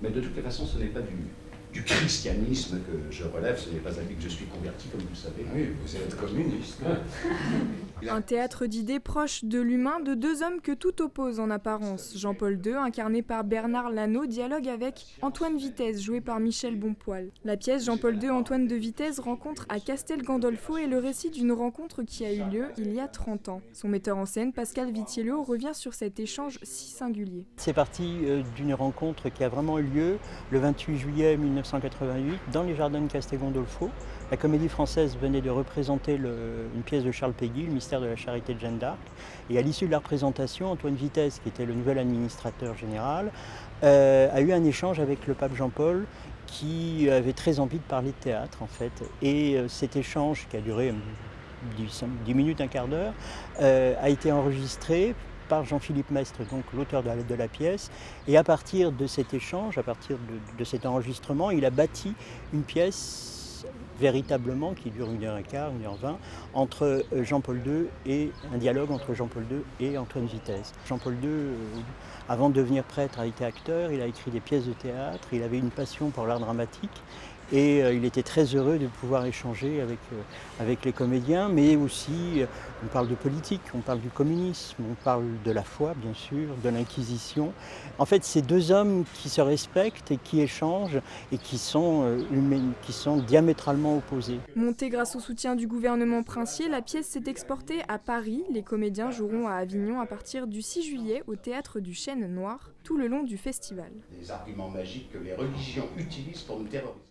Mais de toutes les façons, ce n'est pas du christianisme que je relève, ce n'est pas à lui que je suis converti, comme vous le savez. Oui, vous êtes communiste. Un théâtre d'idées proche de l'humain de deux hommes que tout oppose en apparence. Jean-Paul II, incarné par Bernard Lanaut, dialogue avec Antoine Vitez, joué par Michel Bonpoil. La pièce Jean-Paul II, Antoine de Vitez rencontre à Castel Gandolfo est le récit d'une rencontre qui a eu lieu il y a 30 ans. Son metteur en scène, Pascal Vitiello, revient sur cet échange si singulier. C'est parti d'une rencontre qui a vraiment eu lieu le 28 juillet 1988 dans les jardins de Castel Gandolfo. La Comédie Française venait de représenter une pièce de Charles Péguy, Le Mystère de la Charité de Jeanne d'Arc. Et à l'issue de la représentation, Antoine Vitez, qui était le nouvel administrateur général, a eu un échange avec le pape Jean-Paul qui avait très envie de parler de théâtre en fait. Et cet échange qui a duré 10 minutes, un quart d'heure, a été enregistré par Jean-Philippe Mestre, donc l'auteur de la pièce. Et à partir de cet échange, à partir de cet enregistrement, il a bâti une pièce véritablement qui dure 1h15, 1h20, entre Jean-Paul II et un dialogue entre Jean-Paul II et Antoine Vitez. Jean-Paul II, avant de devenir prêtre, a été acteur, il a écrit des pièces de théâtre, il avait une passion pour l'art dramatique. Et il était très heureux de pouvoir échanger avec les comédiens, mais aussi on parle de politique, on parle du communisme, on parle de la foi bien sûr, de l'Inquisition. En fait, c'est deux hommes qui se respectent et qui échangent et qui sont diamétralement opposés. Montée grâce au soutien du gouvernement princier, la pièce s'est exportée à Paris. Les comédiens joueront à Avignon à partir du 6 juillet au Théâtre du Chêne Noir, tout le long du festival. Des arguments magiques que les religions utilisent pour nous terroriser.